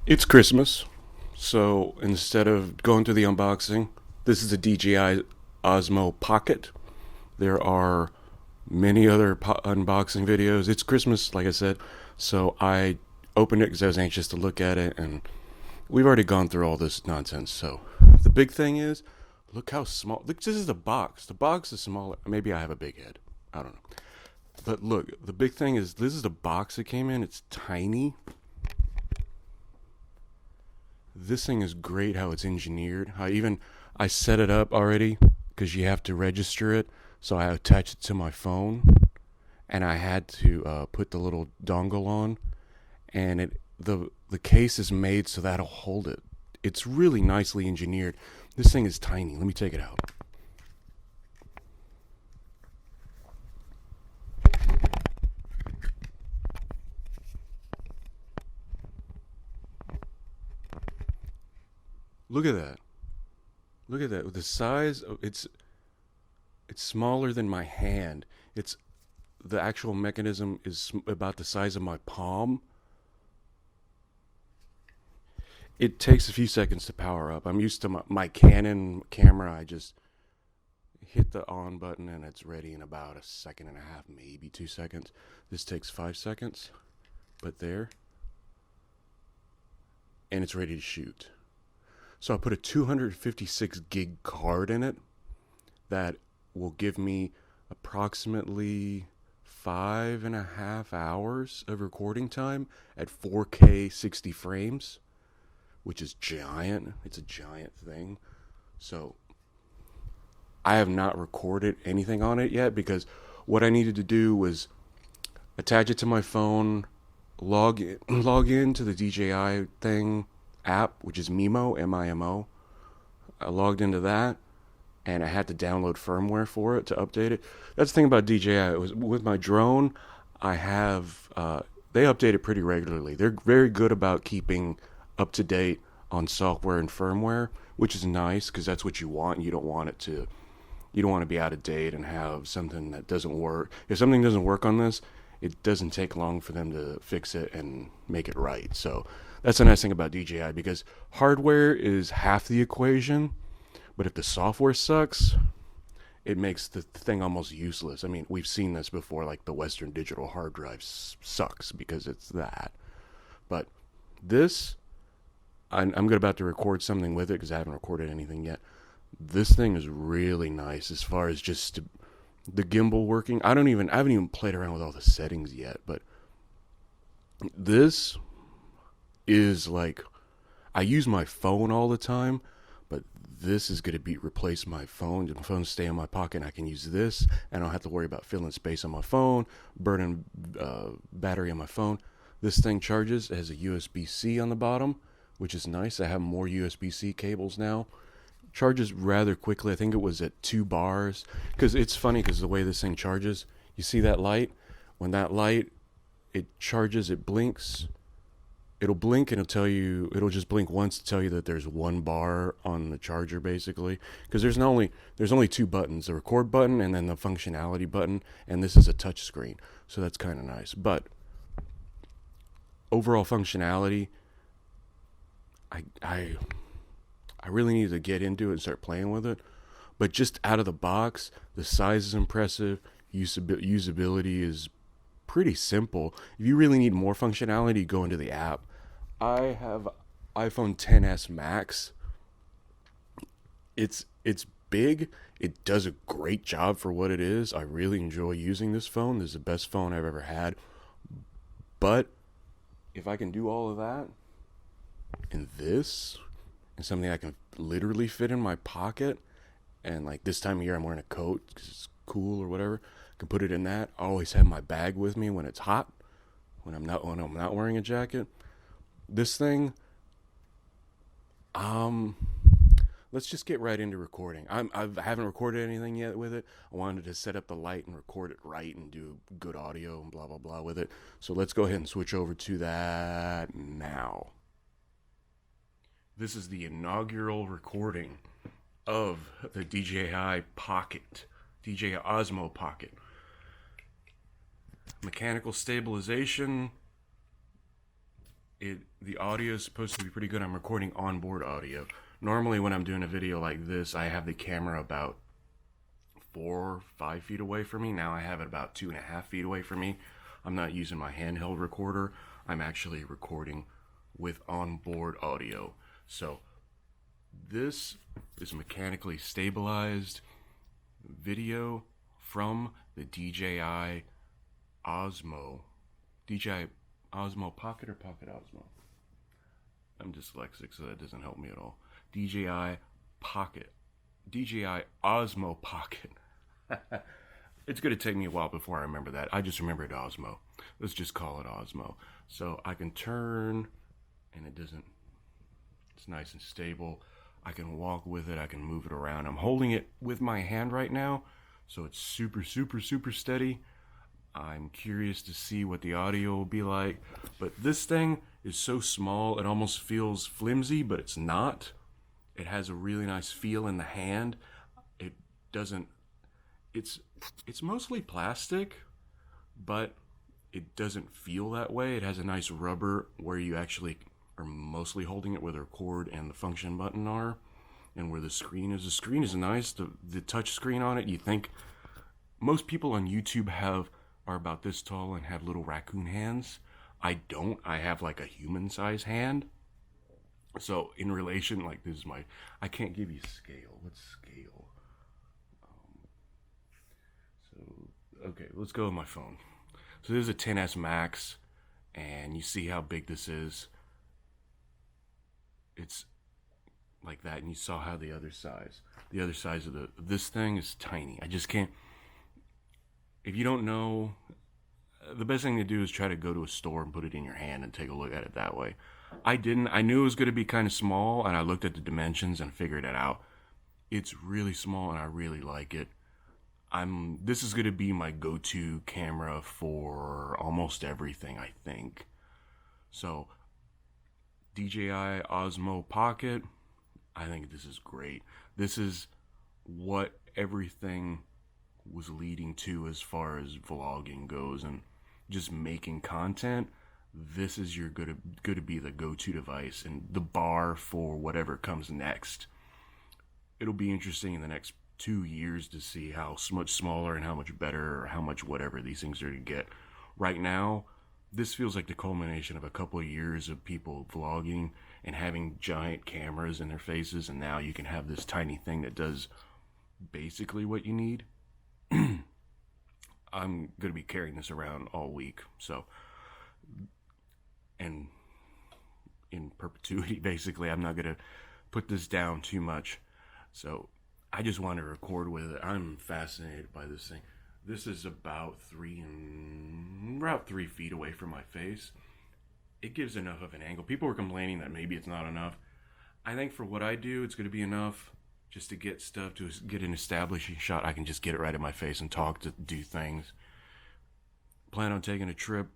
It's Christmas, so instead of going through the unboxing, this is a DJI Osmo Pocket. There are many other unboxing videos. It's Christmas, like I said, so I opened it because I was anxious to look at it, and we've already gone through all this nonsense. So the big thing is, look how small. Look, this is the box. The box is smaller. Maybe I have a big head. I don't know. But look, the big thing is this is the box it came in. It's tiny. This thing is great how it's engineered. I set it up already because you have to register it. So I attached it to my phone, and I had to put the little dongle on, and the case is made so that'll hold it. It's really nicely engineered. This thing is tiny. Let me take it out. Look at that. Look at that. With the size, it's smaller than my hand. It's the actual mechanism is about the size of my palm. It takes a few seconds to power up. I'm used to my Canon camera. I just hit the on button and it's ready in about a second and a half, maybe 2 seconds. This takes 5 seconds, but there, and it's ready to shoot. So I put a 256 gig card in it that will give me approximately 5.5 hours of recording time at 4K 60 frames, which is giant. It's a giant thing. So I have not recorded anything on it yet because what I needed to do was attach it to my phone, log into the DJI thing app, which is Mimo, M-I-M-O. I logged into that, and I had to download firmware for it to update it. That's the thing about DJI. It was with my drone. I have they update it pretty regularly. They're very good about keeping up to date on software and firmware, which is nice because that's what you want. You don't want to be out of date and have something that doesn't work. If something doesn't work on this, it doesn't take long for them to fix it and make it right. So that's the nice thing about DJI because hardware is half the equation, but if the software sucks, it makes the thing almost useless. I mean, we've seen this before, like the Western Digital hard drive sucks because it's that. But this, I'm about to record something with it because I haven't recorded anything yet. This thing is really nice as far as just the gimbal working. I haven't even played around with all the settings yet, but this is like, I use my phone all the time, but this is going to replace my phone. My phone stay in my pocket, and I can use this, and I don't have to worry about filling space on my phone, burning battery on my phone. This thing charges. It has a USB-C on the bottom, which is nice. I have more USB-C cables now. Charges rather quickly. I think it was at 2 bars. Because it's funny because the way this thing charges, you see that light? When that light, it charges, it blinks. It'll blink and it'll just blink once to tell you that there's 1 bar on the charger basically. Because there's only 2 buttons, the record button and then the functionality button. And this is a touch screen. So that's kind of nice. But overall functionality, I really need to get into it and start playing with it. But just out of the box, the size is impressive. Usability is pretty simple. If you really need more functionality, go into the app. I have iPhone XS Max. It's big. It does a great job for what it is. I really enjoy using this phone. This is the best phone I've ever had. But if I can do all of that and this and something I can literally fit in my pocket, and like this time of year I'm wearing a coat because it's cool or whatever, I can put it in that. I always have my bag with me when it's hot, when I'm not wearing a jacket. This thing, let's just get right into recording. I haven't recorded anything yet with it. I wanted to set up the light and record it right and do good audio and blah blah blah with it. So let's go ahead and switch over to that now. This is the inaugural recording of the DJI Pocket, DJI Osmo Pocket. Mechanical stabilization, The audio is supposed to be pretty good. I'm recording onboard audio. Normally when I'm doing a video like this, I have the camera about 4-5 feet away from me. Now I have it about 2.5 feet away from me. I'm not using my handheld recorder. I'm actually recording with onboard audio. So this is mechanically stabilized video from the DJI Osmo. DJI Osmo Pocket or Pocket Osmo? I'm dyslexic, so that doesn't help me at all. DJI Pocket. DJI Osmo Pocket. It's going to take me a while before I remember that. I just remembered Osmo. Let's just call it Osmo. So I can turn, and it doesn't, it's nice and stable. I can walk with it. I can move it around. I'm holding it with my hand right now, so it's super, super, super steady. I'm curious to see what the audio will be like. But this thing is so small, it almost feels flimsy, but it's not. It has a really nice feel in the hand. It doesn't, it's mostly plastic, but it doesn't feel that way. It has a nice rubber where you actually are mostly holding it where the record and the function button are, and where the screen is. The screen is nice. The touch screen on it, you think most people on YouTube are about this tall and have little raccoon hands. I don't. I have like a human size hand. So in relation, like this is I can't give you scale. What's scale? Okay, let's go with my phone. So this is a 10S Max, and you see how big this is. It's like that, and you saw how the other size of this thing is tiny. I just can't. If you don't know, the best thing to do is try to go to a store and put it in your hand and take a look at it that way. I didn't. I knew it was going to be kind of small, and I looked at the dimensions and figured it out. It's really small, and I really like it. This is going to be my go-to camera for almost everything, I think. So, DJI Osmo Pocket, I think this is great. This is what everything was leading to as far as vlogging goes and just making content. This is your going to be the go-to device and the bar for whatever comes next. It'll be interesting in the next 2 years to see how much smaller and how much better or how much whatever these things are to get. Right now, this feels like the culmination of a couple of years of people vlogging and having giant cameras in their faces, and now you can have this tiny thing that does basically what you need. I'm going to be carrying this around all week, so, and in perpetuity, basically. I'm not going to put this down too much, so I just want to record with it. I'm fascinated by this thing. This is about 3 feet away from my face. It gives enough of an angle. People were complaining that maybe it's not enough. I think for what I do, it's going to be enough just to get stuff, to get an establishing shot. I can just get it right in my face and talk, to do things. Plan on taking a trip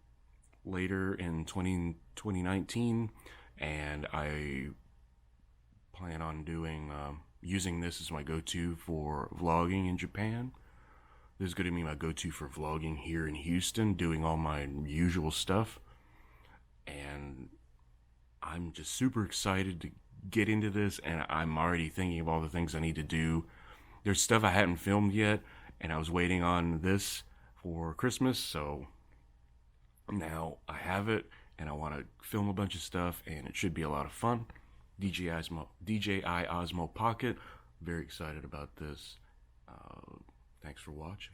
later in 2019, and I plan on doing using this as my go-to for vlogging in Japan. This is going to be my go-to for vlogging here in Houston, doing all my usual stuff. And I'm just super excited to get into this, and I'm already thinking of all the things I need to do. There's stuff I hadn't filmed yet, and I was waiting on this for Christmas, so now I have it, and I want to film a bunch of stuff, and it should be a lot of fun. DJI Osmo Pocket. Very excited about this. Thanks for watching.